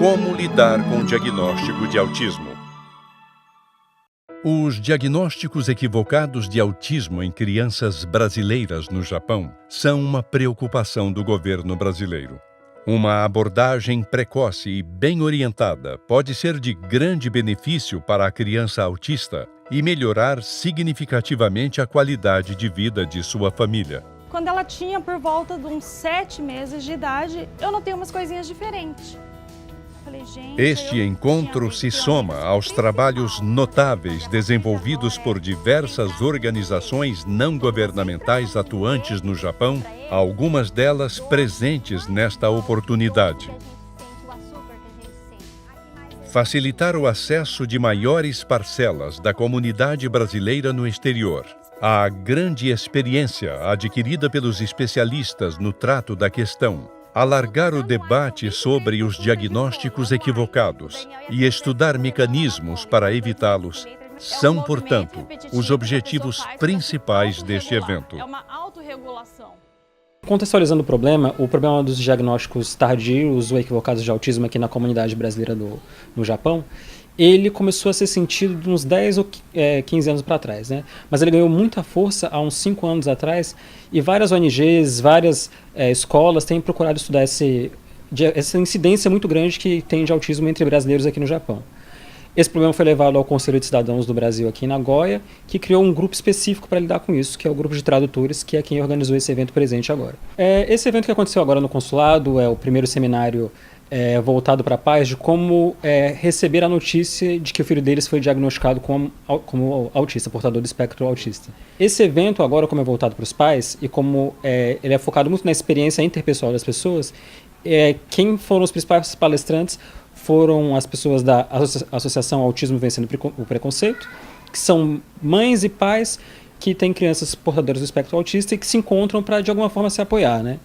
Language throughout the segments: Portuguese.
Como lidar com o diagnóstico de autismo? Os diagnósticos equivocados de autismo em crianças brasileiras no Japão são uma preocupação do governo brasileiro. Uma abordagem precoce e bem orientada pode ser de grande benefício para a criança autista e melhorar significativamente a qualidade de vida de sua família. Quando ela tinha por volta de uns 7 meses de idade, eu notei umas coisinhas diferentes. Falei, gente, este encontro se soma aos trabalhos notáveis desenvolvidos por diversas organizações não governamentais atuantes no Japão, algumas delas presentes nesta oportunidade. Facilitar o acesso de maiores parcelas da comunidade brasileira no exterior. A grande experiência adquirida pelos especialistas no trato da questão. Alargar o debate sobre os diagnósticos equivocados e estudar mecanismos para evitá-los são, portanto, os objetivos principais deste evento. É uma autorregulação. Contextualizando o problema dos diagnósticos tardios ou equivocados de autismo aqui na comunidade brasileira no Japão, ele começou a ser sentido de uns 10 ou 15 anos para trás, né? Mas ele ganhou muita força há uns 5 anos atrás e várias ONGs, várias escolas têm procurado estudar essa incidência muito grande que tem de autismo entre brasileiros aqui no Japão. Esse problema foi levado ao Conselho de Cidadãos do Brasil aqui em Nagoya, que criou um grupo específico para lidar com isso, que é o grupo de tradutores, que é quem organizou esse evento presente agora. Esse evento que aconteceu agora no consulado é o primeiro seminário voltado para pais de como receber a notícia de que o filho deles foi diagnosticado como autista, portador do espectro autista. Esse evento agora, como é voltado para os pais e como ele é focado muito na experiência interpessoal das pessoas, quem foram os principais palestrantes foram as pessoas da Associação Autismo Vencendo o Preconceito, que são mães e pais que têm crianças portadoras do espectro autista e que se encontram para, de alguma forma, se apoiar, né?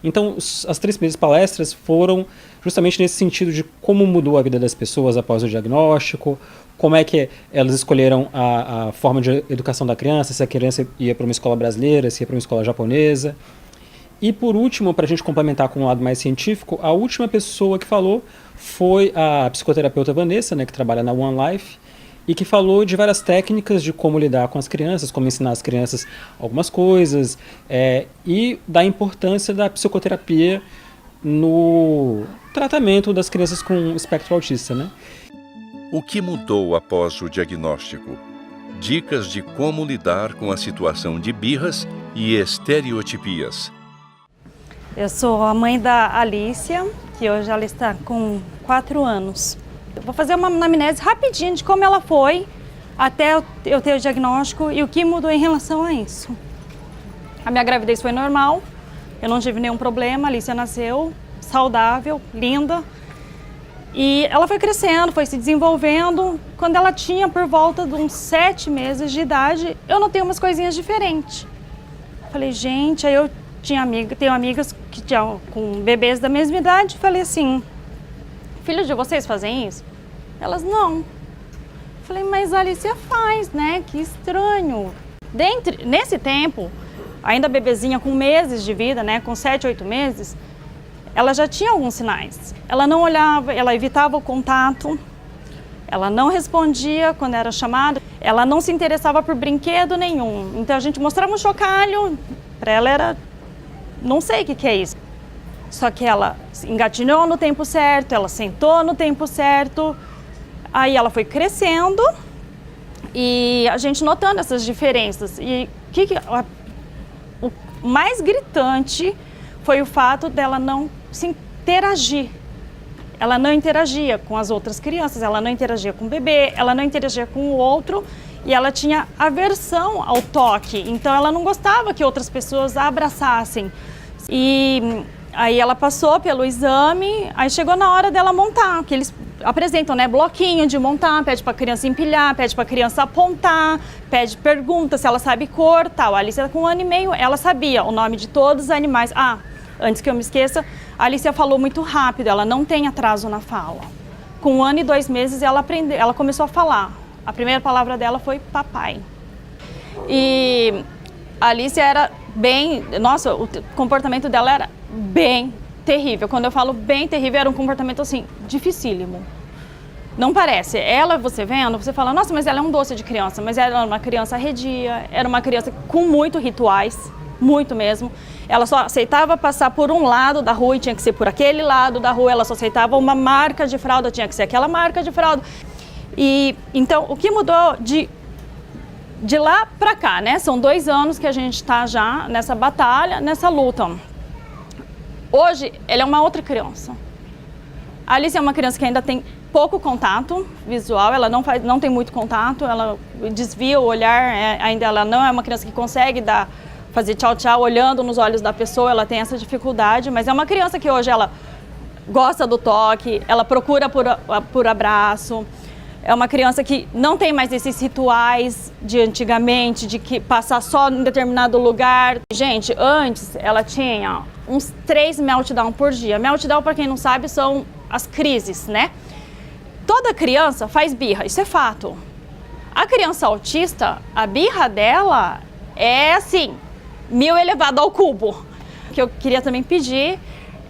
Então, as 3 primeiras palestras foram justamente nesse sentido de como mudou a vida das pessoas após o diagnóstico, como é que elas escolheram a forma de educação da criança, se a criança ia para uma escola brasileira, se ia para uma escola japonesa. E, por último, para a gente complementar com um lado mais científico, a última pessoa que falou foi a psicoterapeuta Vanessa, né, que trabalha na One Life, e que falou de várias técnicas de como lidar com as crianças, como ensinar as crianças algumas coisas, e da importância da psicoterapia no tratamento das crianças com espectro autista, né? O que mudou após o diagnóstico? Dicas de como lidar com a situação de birras e estereotipias. Eu sou a mãe da Alicia, que hoje ela está com 4 anos. Eu vou fazer uma anamnese rapidinho de como ela foi até eu ter o diagnóstico e o que mudou em relação a isso. A minha gravidez foi normal, eu não tive nenhum problema, a Alicia nasceu saudável, linda. E ela foi crescendo, foi se desenvolvendo. Quando ela tinha por volta de uns 7 meses de idade, eu notei umas coisinhas diferentes. Falei, gente, aí eu tenho amigas que tinham com bebês da mesma idade, falei assim, filhos de vocês fazem isso? Elas, não. Falei, mas a Alicia faz, né? Que estranho. Nesse tempo, ainda bebezinha com meses de vida, né? Com 7, 8 meses, ela já tinha alguns sinais. Ela não olhava, ela evitava o contato, ela não respondia quando era chamada, ela não se interessava por brinquedo nenhum. Então a gente mostrava um chocalho, para ela era, não sei o que é isso. Só que ela engatinhou no tempo certo, ela sentou no tempo certo, aí ela foi crescendo e a gente notando essas diferenças. E o mais gritante foi o fato dela não se interagir. Ela não interagia com as outras crianças, ela não interagia com o bebê, ela não interagia com o outro e ela tinha aversão ao toque. Então ela não gostava que outras pessoas a abraçassem. E aí ela passou pelo exame, aí chegou na hora dela montar, que eles apresentam, né, bloquinho de montar, pede para a criança empilhar, pede para a criança apontar, pergunta se ela sabe cor, tal. A Alicia com 1 ano e meio, ela sabia o nome de todos os animais. Ah, antes que eu me esqueça, a Alicia falou muito rápido, ela não tem atraso na fala. Com 1 ano e 2 meses ela começou a falar. A primeira palavra dela foi papai. E a Alicia era bem, nossa, o comportamento dela era bem terrível. Quando eu falo bem terrível, era um comportamento assim, dificílimo. Não parece. Ela, você vendo, você fala, nossa, mas ela é um doce de criança. Mas ela era uma criança arredia, era uma criança com muito rituais, muito mesmo. Ela só aceitava passar por um lado da rua e tinha que ser por aquele lado da rua. Ela só aceitava uma marca de fralda, tinha que ser aquela marca de fralda. E então, o que mudou de lá pra cá, né? São 2 anos que a gente tá já nessa batalha, nessa luta. Hoje, ela é uma outra criança. A Alice é uma criança que ainda tem pouco contato visual, ela não tem muito contato, ela desvia o olhar, ainda ela não é uma criança que consegue fazer tchau tchau olhando nos olhos da pessoa, ela tem essa dificuldade, mas é uma criança que hoje ela gosta do toque, ela procura por abraço, é uma criança que não tem mais esses rituais de antigamente, de que passar só em determinado lugar. Gente, antes ela tinha uns 3 meltdown por dia. Meltdown, para quem não sabe, são as crises, né? Toda criança faz birra, isso é fato. A criança autista, a birra dela é assim, 1000 elevado ao cubo. O que eu queria também pedir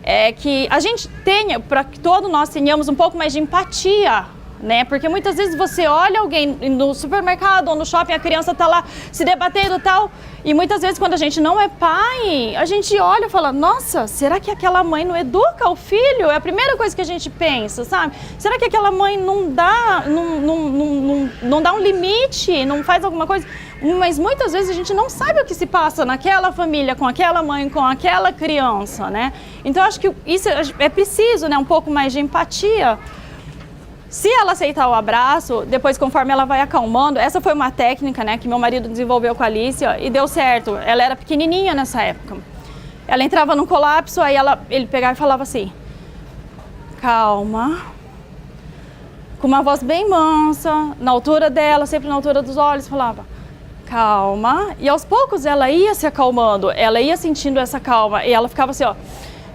é que a gente tenha, para que todos nós tenhamos um pouco mais de empatia, né? Porque muitas vezes você olha alguém no supermercado ou no shopping, a criança tá lá se debatendo e tal, e muitas vezes quando a gente não é pai, a gente olha e fala, nossa, será que aquela mãe não educa o filho? É a primeira coisa que a gente pensa, sabe? Será que aquela mãe não dá um limite, não faz alguma coisa? Mas muitas vezes a gente não sabe o que se passa naquela família, com aquela mãe, com aquela criança, né? Então acho que isso é preciso, né? Um pouco mais de empatia. Se ela aceitar o abraço, depois conforme ela vai acalmando, essa foi uma técnica, né, que meu marido desenvolveu com a Alicia e deu certo. Ela era pequenininha nessa época. Ela entrava num colapso, aí ele pegava e falava assim, calma, com uma voz bem mansa, na altura dela, sempre na altura dos olhos, falava, calma. E aos poucos ela ia se acalmando, ela ia sentindo essa calma e ela ficava assim, ó,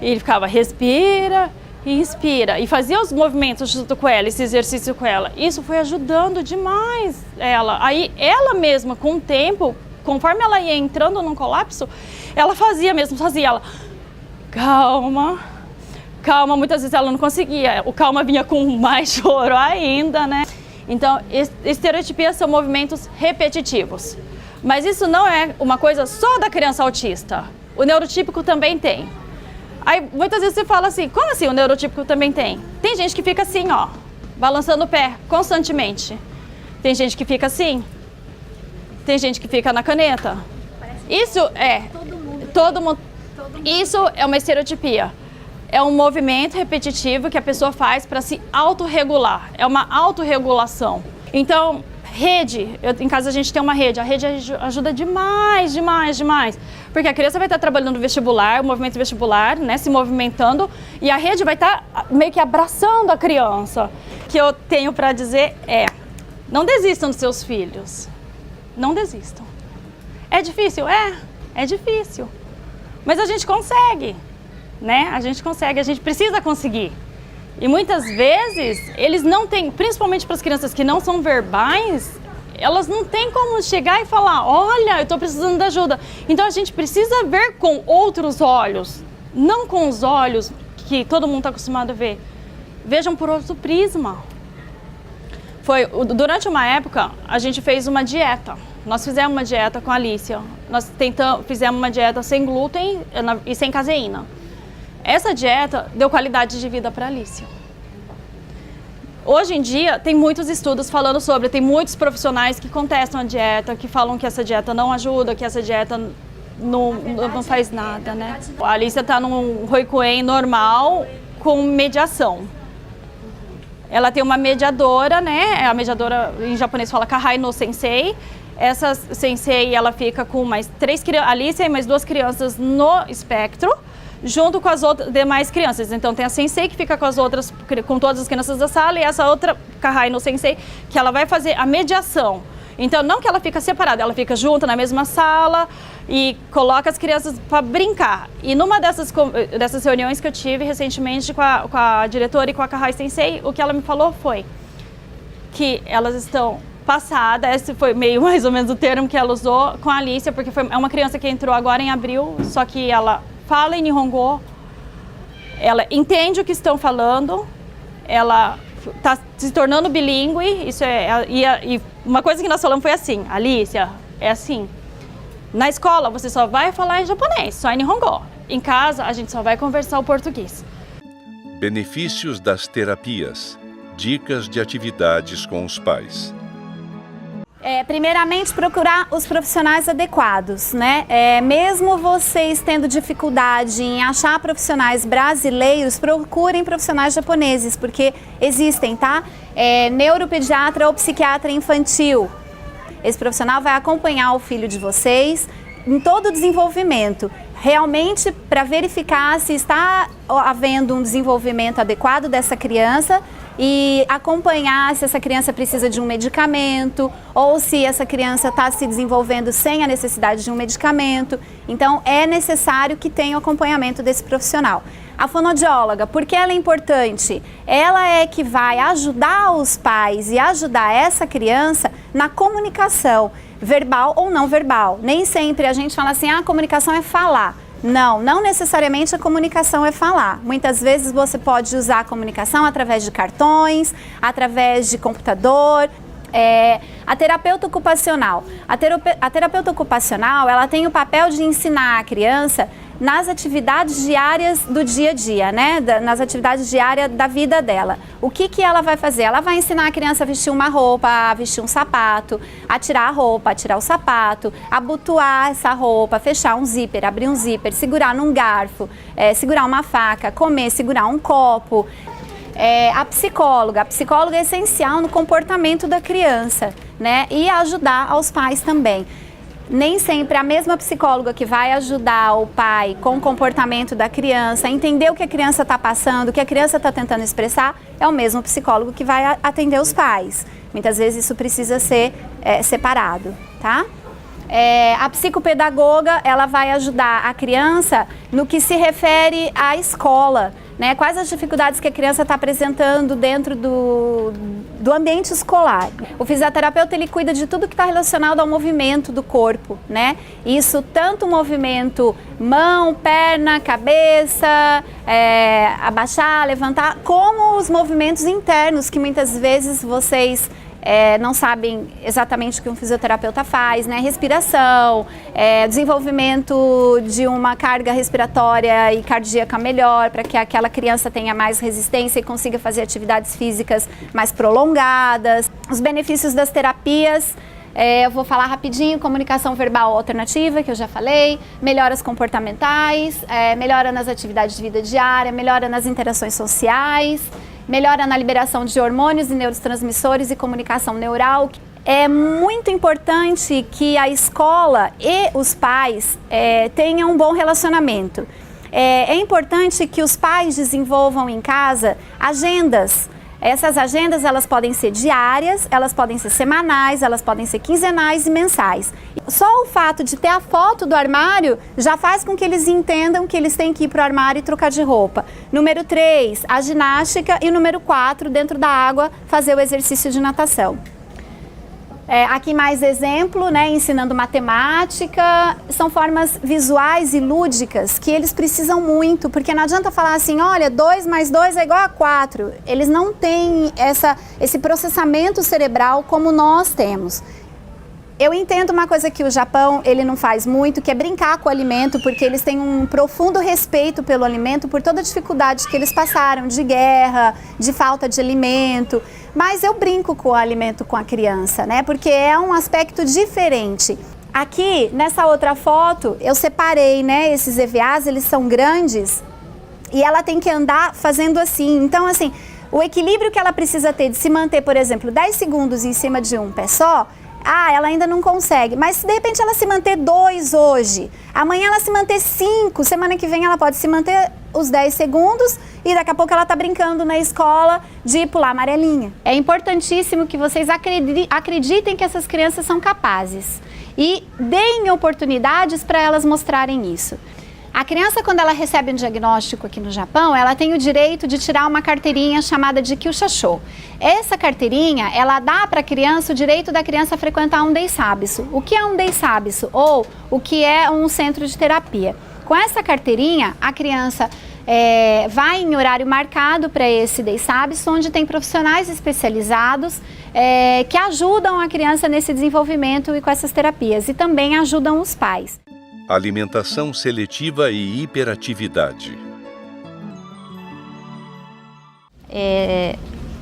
e ele ficava, respira e inspira, e fazia os movimentos junto com ela, esse exercício com ela. Isso foi ajudando demais ela. Aí ela mesma, com o tempo, conforme ela ia entrando num colapso, ela fazia, ela, calma, calma. Muitas vezes ela não conseguia, o calma vinha com mais choro ainda, né? Então, estereotipias são movimentos repetitivos. Mas isso não é uma coisa só da criança autista. O neurotípico também tem. Aí muitas vezes você fala assim, como assim o neurotípico também tem? Tem gente que fica assim, ó, balançando o pé constantemente. Tem gente que fica assim. Tem gente que fica na caneta. Isso é, todo mundo. Isso é uma estereotipia. É um movimento repetitivo que a pessoa faz para se autorregular. É uma autorregulação. Então, rede, em casa a gente tem uma rede. A rede ajuda demais, demais, demais. Porque a criança vai estar trabalhando no vestibular, o movimento vestibular, né, se movimentando, e a rede vai estar meio que abraçando a criança. O que eu tenho para dizer é, não desistam dos seus filhos. Não desistam. É difícil? É difícil. Mas a gente consegue, né? A gente consegue, a gente precisa conseguir. E muitas vezes, eles não têm, principalmente para as crianças que não são verbais, elas não têm como chegar e falar, olha, eu estou precisando de ajuda. Então a gente precisa ver com outros olhos, não com os olhos que todo mundo está acostumado a ver. Vejam por outro prisma. Durante uma época, a gente fez uma dieta. Nós fizemos uma dieta com a Alicia. Nós fizemos uma dieta sem glúten e sem caseína. Essa dieta deu qualidade de vida para a Alicia. Hoje em dia, tem muitos estudos falando sobre, tem muitos profissionais que contestam a dieta, que falam que essa dieta não ajuda, que essa dieta não faz nada, né? A Alicia está num Roikuen normal com mediação. Ela tem uma mediadora, né? A mediadora, em japonês, fala Kahai no Sensei. Essa sensei, ela fica com mais 3 crianças, Alicia e mais 2 crianças no espectro, junto com as outras demais crianças. Então tem a sensei que fica com todas as crianças da sala, e essa outra Kahai no Sensei, que ela vai fazer a mediação. Então não que ela fica separada, ela fica junto na mesma sala e coloca as crianças para brincar. E numa dessas reuniões que eu tive recentemente com a diretora e com a Kahai Sensei, o que ela me falou foi que elas estão passadas, esse foi meio mais ou menos o termo que ela usou com a Alicia, porque é uma criança que entrou agora em abril, só que ela fala em Nihongo, ela entende o que estão falando, ela está se tornando bilíngue. Isso e uma coisa que nós falamos foi assim: Alicia, é assim, na escola você só vai falar em japonês, só em Nihongo. Em casa a gente só vai conversar o português. Benefícios das terapias. Dicas de atividades com os pais. Primeiramente, procurar os profissionais adequados, né? Mesmo vocês tendo dificuldade em achar profissionais brasileiros, procurem profissionais japoneses, porque existem, tá? Neuropediatra ou psiquiatra infantil. Esse profissional vai acompanhar o filho de vocês em todo o desenvolvimento, realmente para verificar se está havendo um desenvolvimento adequado dessa criança e acompanhar se essa criança precisa de um medicamento ou se essa criança está se desenvolvendo sem a necessidade de um medicamento. Então, é necessário que tenha o acompanhamento desse profissional. A fonoaudióloga, por que ela é importante? Ela é que vai ajudar os pais e ajudar essa criança na comunicação, verbal ou não verbal. Nem sempre a gente fala assim, a comunicação é falar. Não necessariamente a comunicação é falar. Muitas vezes você pode usar a comunicação através de cartões, através de computador. A terapeuta ocupacional. A terapeuta ocupacional, ela tem o papel de ensinar a criança nas atividades diárias do dia a dia, né? Nas atividades diárias da vida dela. O que ela vai fazer? Ela vai ensinar a criança a vestir uma roupa, a vestir um sapato, a tirar a roupa, a tirar o sapato, abotoar essa roupa, fechar um zíper, abrir um zíper, segurar num garfo, segurar uma faca, comer, segurar um copo. A psicóloga é essencial no comportamento da criança, né? E ajudar aos pais também. Nem sempre a mesma psicóloga que vai ajudar o pai com o comportamento da criança, entender o que a criança está passando, o que a criança está tentando expressar, é o mesmo psicólogo que vai atender os pais. Muitas vezes isso precisa ser separado, tá? A psicopedagoga, ela vai ajudar a criança no que se refere à escola, né? Quais as dificuldades que a criança está apresentando dentro do ambiente escolar. O fisioterapeuta, ele cuida de tudo que está relacionado ao movimento do corpo, né? Isso tanto o movimento mão, perna, cabeça, abaixar, levantar, como os movimentos internos que muitas vezes vocês não sabem exatamente o que um fisioterapeuta faz, né? Respiração, desenvolvimento de uma carga respiratória e cardíaca melhor, para que aquela criança tenha mais resistência e consiga fazer atividades físicas mais prolongadas. Os benefícios das terapias, eu vou falar rapidinho: comunicação verbal alternativa, que eu já falei, melhoras comportamentais, melhora nas atividades de vida diária, melhora nas interações sociais, melhora na liberação de hormônios e neurotransmissores e comunicação neural. É muito importante que a escola e os pais tenham um bom relacionamento. É importante que os pais desenvolvam em casa agendas. Essas agendas, elas podem ser diárias, elas podem ser semanais, elas podem ser quinzenais e mensais. Só o fato de ter a foto do armário já faz com que eles entendam que eles têm que ir para o armário e trocar de roupa. Número 3, a ginástica. E número 4, dentro da água, fazer o exercício de natação. Aqui mais exemplo, né, ensinando matemática. São formas visuais e lúdicas que eles precisam muito, porque não adianta falar assim, olha, 2 mais 2 é igual a 4. Eles não têm esse processamento cerebral como nós temos. Eu entendo uma coisa que o Japão, ele não faz muito, que é brincar com o alimento, porque eles têm um profundo respeito pelo alimento, por toda a dificuldade que eles passaram, de guerra, de falta de alimento. Mas eu brinco com o alimento com a criança, né? Porque é um aspecto diferente. Aqui, nessa outra foto, eu separei, né? Esses EVAs, eles são grandes e ela tem que andar fazendo assim. Então, assim, o equilíbrio que ela precisa ter de se manter, por exemplo, 10 segundos em cima de um pé só, ela ainda não consegue. Mas se de repente ela se manter 2 hoje, amanhã ela se manter 5, semana que vem ela pode se manter os 10 segundos e daqui a pouco ela está brincando na escola de pular amarelinha. É importantíssimo que vocês acreditem que essas crianças são capazes e deem oportunidades para elas mostrarem isso. A criança, quando ela recebe um diagnóstico aqui no Japão, ela tem o direito de tirar uma carteirinha chamada de Kyushacho. Essa carteirinha, ela dá para a criança o direito da criança frequentar um Daisabisu. O que é um Daisabisu? Ou o que é um centro de terapia? Com essa carteirinha, a criança vai em horário marcado para esse Day Sabes, onde tem profissionais especializados que ajudam a criança nesse desenvolvimento e com essas terapias, e também ajudam os pais. Alimentação seletiva e hiperatividade.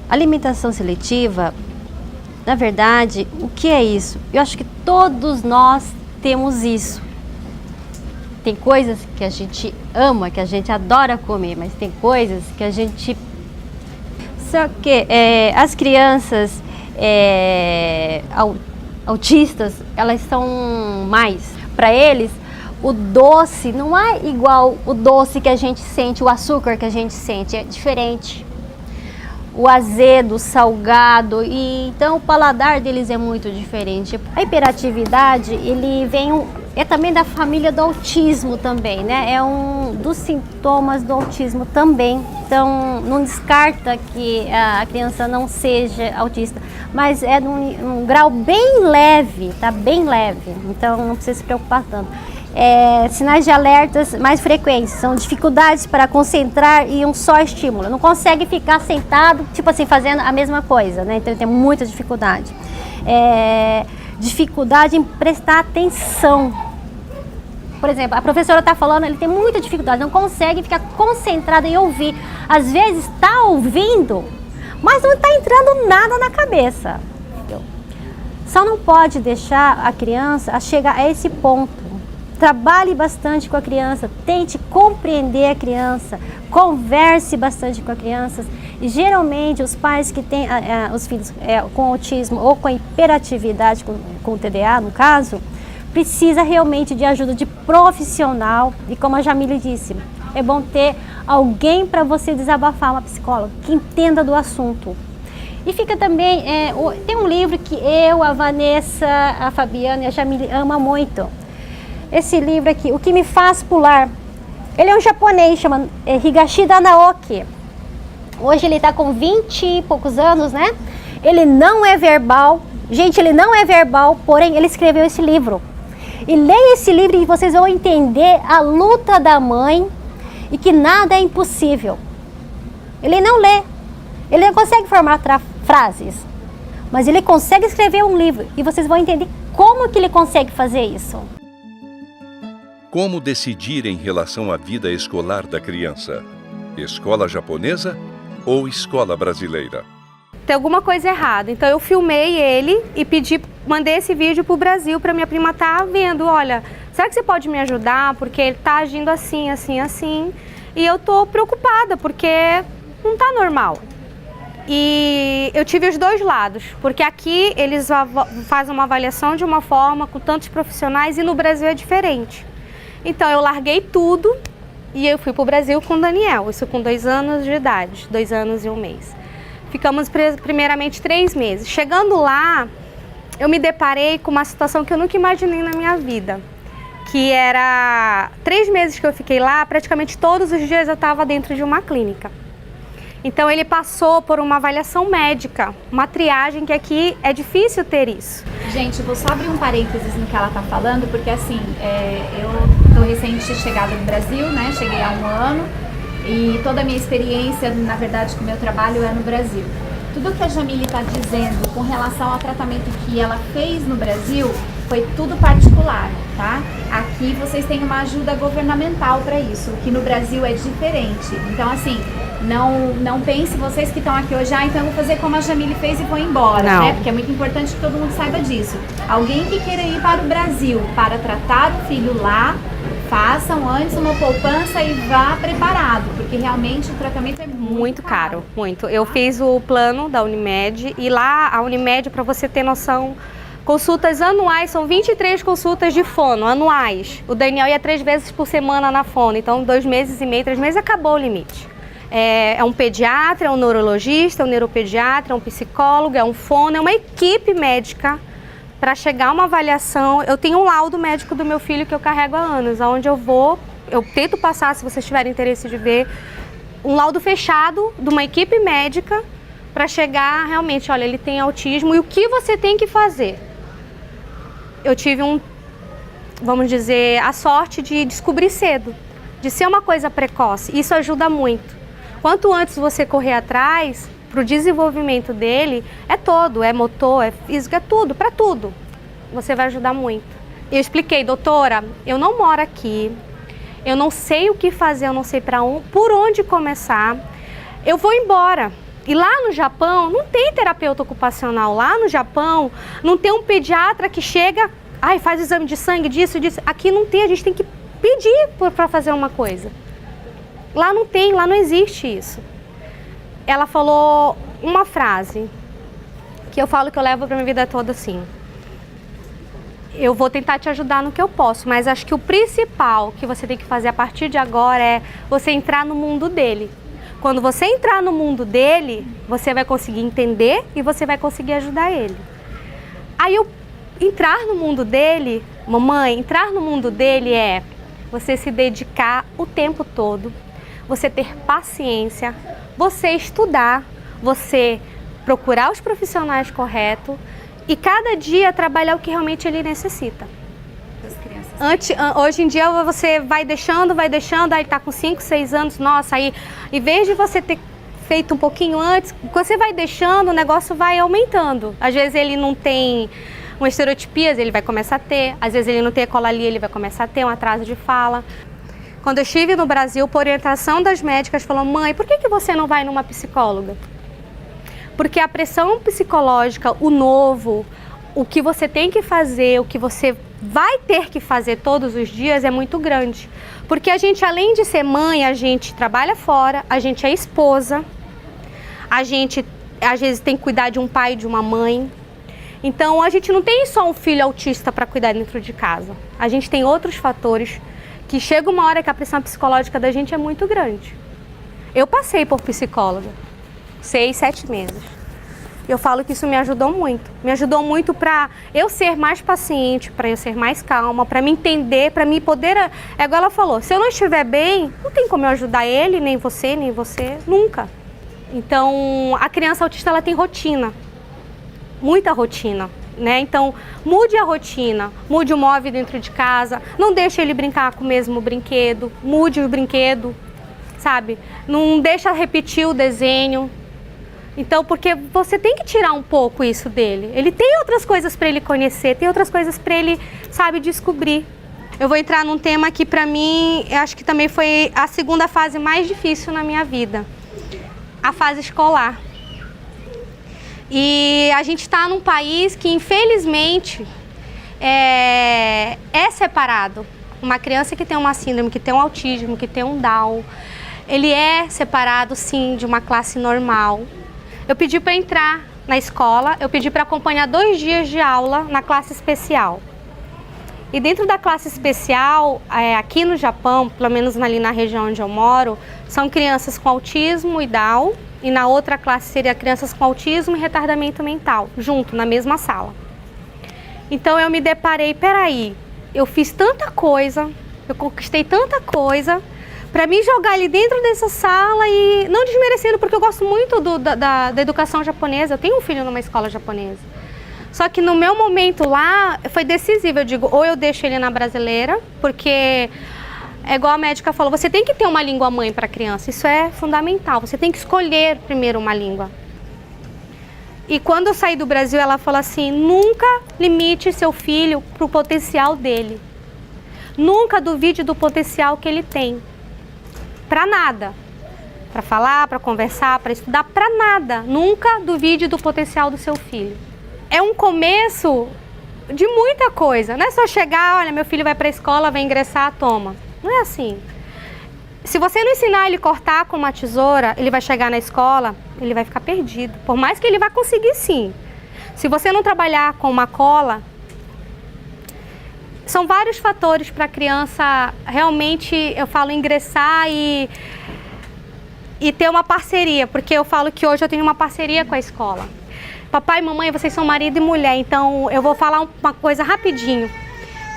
Alimentação seletiva, na verdade, o que é isso? Eu acho que todos nós temos isso. Tem coisas que a gente ama, que a gente adora comer, mas tem coisas que a gente... Só que as crianças autistas, elas são mais. Para eles, o doce não é igual o doce que a gente sente, o açúcar que a gente sente, é diferente. O azedo, o salgado, e então o paladar deles é muito diferente. A hiperatividade, ele é também da família do autismo também, né? É um dos sintomas do autismo também. Então, não descarta que a criança não seja autista, mas é num grau bem leve, tá? Bem leve. Então, não precisa se preocupar tanto. Sinais de alertas mais frequentes são dificuldades para concentrar e um só estímulo. Não consegue ficar sentado, tipo assim, fazendo a mesma coisa, né? Então ele tem muita dificuldade. Dificuldade em prestar atenção. Por exemplo, a professora está falando, ele tem muita dificuldade, não consegue ficar concentrado em ouvir. Às vezes está ouvindo, mas não está entrando nada na cabeça. Só não pode deixar a criança chegar a esse ponto. Trabalhe bastante com a criança, tente compreender a criança, converse bastante com a criança. E geralmente os pais que têm os filhos com autismo ou com hiperatividade, com TDA no caso, precisa realmente de ajuda de profissional. E como a Jamile disse, é bom ter alguém para você desabafar, uma psicóloga que entenda do assunto. E fica também, tem um livro que eu, a Vanessa, a Fabiana e a Jamile ama muito. Esse livro aqui, O que me faz pular. Ele é um japonês, chama Higashida Naoki. Hoje ele está com 20 e poucos anos, né? Ele não é verbal. Gente, ele não é verbal, porém ele escreveu esse livro. E leia esse livro e vocês vão entender a luta da mãe e que nada é impossível. Ele não lê. Ele não consegue formar frases. Mas ele consegue escrever um livro. E vocês vão entender como que ele consegue fazer isso. Como decidir em relação à vida escolar da criança? Escola japonesa ou escola brasileira? Tem alguma coisa errada. Então eu filmei ele e mandei esse vídeo pro Brasil para minha prima estar vendo. Olha, será que você pode me ajudar? Porque ele tá agindo assim, assim, assim. E eu tô preocupada porque não tá normal. E eu tive os dois lados, porque aqui eles fazem uma avaliação de uma forma com tantos profissionais e no Brasil é diferente. Então eu larguei tudo e eu fui para o Brasil com o Daniel, isso com 2 anos de idade, 2 anos e 1 mês. Ficamos primeiramente 3 meses. Chegando lá, eu me deparei com uma situação que eu nunca imaginei na minha vida. Que era 3 meses que eu fiquei lá, praticamente todos os dias eu estava dentro de uma clínica. Então ele passou por uma avaliação médica, uma triagem, que aqui é difícil ter isso. Gente, eu vou só abrir um parênteses no que ela tá falando, porque assim, eu tô recente chegada no Brasil, né? Cheguei há 1 ano e toda a minha experiência, na verdade, com o meu trabalho é no Brasil. Tudo que a Jamile está dizendo com relação ao tratamento que ela fez no Brasil foi tudo particular, tá? Aqui vocês têm uma ajuda governamental para isso, que no Brasil é diferente. Então, assim, não pense vocês que estão aqui hoje, então eu vou fazer como a Jamile fez e vou embora, né? Porque é muito importante que todo mundo saiba disso. Alguém que queira ir para o Brasil para tratar o filho lá, façam antes uma poupança e vá preparado, porque realmente o tratamento é muito caro. Muito. Eu fiz o plano da Unimed e lá a Unimed, para você ter noção, consultas anuais, são 23 consultas de fono anuais. O Daniel ia 3 vezes por semana na fono, então 2 meses e meio, 3 meses, acabou o limite. É um pediatra, é um neurologista, é um neuropediatra, é um psicólogo, é um fono, é uma equipe médica para chegar a uma avaliação. Eu tenho um laudo médico do meu filho que eu carrego há anos, onde eu tento passar, se vocês tiverem interesse de ver, um laudo fechado de uma equipe médica para chegar realmente, olha, ele tem autismo e o que você tem que fazer. Eu tive vamos dizer, a sorte de descobrir cedo. de ser uma coisa precoce. Isso ajuda muito. Quanto antes você correr atrás, para o desenvolvimento dele, é todo, é motor, é físico, é tudo, para tudo. Você vai ajudar muito. Eu expliquei, doutora, eu não moro aqui, eu não sei o que fazer, eu não sei por onde começar, eu vou embora. E lá no Japão não tem terapeuta ocupacional, lá no Japão não tem um pediatra que chega, faz exame de sangue, disso. Aqui não tem, a gente tem que pedir para fazer uma coisa. Lá não tem, lá não existe isso. Ela falou uma frase que eu falo que eu levo para minha vida toda assim. Eu vou tentar te ajudar no que eu posso, mas acho que o principal que você tem que fazer a partir de agora é você entrar no mundo dele. Quando você entrar no mundo dele, você vai conseguir entender e você vai conseguir ajudar ele. Aí entrar no mundo dele, mamãe, entrar no mundo dele é você se dedicar o tempo todo, você ter paciência, você estudar, você procurar os profissionais corretos e cada dia trabalhar o que realmente ele necessita. Hoje em dia você vai deixando, aí tá com 5, 6 anos, nossa, aí em vez de você ter feito um pouquinho antes, você vai deixando, o negócio vai aumentando. Às vezes ele não tem uma estereotipia, ele vai começar a ter, às vezes ele não tem ecolalia, ele vai começar a ter um atraso de fala. Quando eu estive no Brasil, por orientação das médicas, falou, mãe, por que você não vai numa psicóloga? Porque a pressão psicológica, o novo, o que você tem que fazer, o que você vai ter que fazer todos os dias é muito grande. Porque a gente, além de ser mãe, a gente trabalha fora, a gente é esposa, a gente, às vezes, tem que cuidar de um pai e de uma mãe. Então, a gente não tem só um filho autista para cuidar dentro de casa. A gente tem outros fatores que chega uma hora que a pressão psicológica da gente é muito grande. Eu passei por psicóloga, 6, 7 meses. Eu falo que isso me ajudou muito para eu ser mais paciente, para eu ser mais calma, para me entender, para me poder, é igual ela falou, se eu não estiver bem, não tem como eu ajudar ele, nem você, nunca. Então, a criança autista, ela tem rotina, muita rotina, né? Então, mude a rotina, mude o móvel dentro de casa, não deixe ele brincar com o mesmo brinquedo, mude o brinquedo, sabe? Não deixa repetir o desenho. Então, porque você tem que tirar um pouco isso dele. Ele tem outras coisas para ele conhecer, tem outras coisas para ele, sabe, descobrir. Eu vou entrar num tema que, para mim, eu acho que também foi a segunda fase mais difícil na minha vida. A fase escolar. E a gente está num país que, infelizmente, é separado. Uma criança que tem uma síndrome, que tem um autismo, que tem um Down, ele é separado, sim, de uma classe normal. Eu pedi para entrar na escola, eu pedi para acompanhar 2 dias de aula na classe especial. E dentro da classe especial, aqui no Japão, pelo menos ali na região onde eu moro, são crianças com autismo e Down, e na outra classe seria crianças com autismo e retardamento mental, junto, na mesma sala. Então eu me deparei, peraí, eu fiz tanta coisa, eu conquistei tanta coisa, para me jogar ali dentro dessa sala e não desmerecendo, porque eu gosto muito da educação japonesa, eu tenho um filho numa escola japonesa. Só que no meu momento lá foi decisivo, eu digo, ou eu deixo ele na brasileira, porque é igual a médica falou, você tem que ter uma língua mãe para a criança, isso é fundamental, você tem que escolher primeiro uma língua. E quando eu saí do Brasil, ela falou assim, nunca limite seu filho para o potencial dele, nunca duvide do potencial que ele tem. Para nada, para falar, para conversar, para estudar, para nada. Nunca duvide do potencial do seu filho. É um começo de muita coisa, não é só chegar, olha, meu filho vai para a escola, vai ingressar, toma. Não é assim. Se você não ensinar ele a cortar com uma tesoura, ele vai chegar na escola, ele vai ficar perdido. Por mais que ele vá conseguir, sim. Se você não trabalhar com uma cola, são vários fatores para a criança realmente, eu falo, ingressar e ter uma parceria, porque eu falo que hoje eu tenho uma parceria com a escola. Papai e mamãe, vocês são marido e mulher, então eu vou falar uma coisa rapidinho,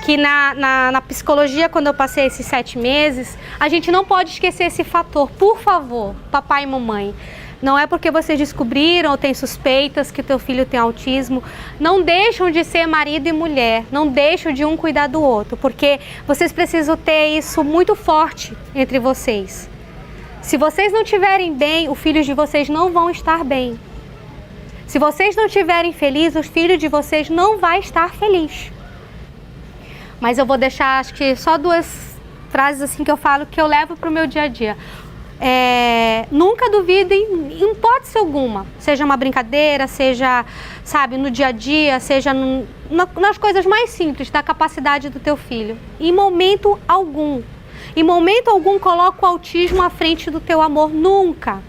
que na psicologia, quando eu passei esses 7 meses, a gente não pode esquecer esse fator, por favor, papai e mamãe. Não é porque vocês descobriram ou têm suspeitas que teu filho tem autismo. Não deixam de ser marido e mulher. Não deixam de um cuidar do outro. Porque vocês precisam ter isso muito forte entre vocês. Se vocês não estiverem bem, os filhos de vocês não vão estar bem. Se vocês não estiverem felizes, os filhos de vocês não vão estar felizes. Mas eu vou deixar, acho que só 2 frases assim que eu falo, que eu levo para o meu dia a dia. Nunca duvidem, em hipótese alguma, seja uma brincadeira, seja, sabe, no dia a dia, seja nas coisas mais simples da capacidade do teu filho. Em momento algum coloca o autismo à frente do teu amor, nunca.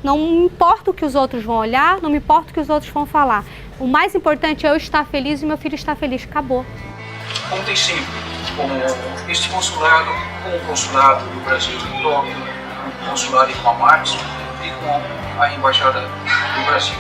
Não me importa o que os outros vão olhar, não me importa o que os outros vão falar. O mais importante é eu estar feliz e meu filho estar feliz, acabou. Contem sempre com este consulado, com o consulado do Brasil em Tóquio, com o consulado em Hamamatsu e com a Embaixada do Brasil.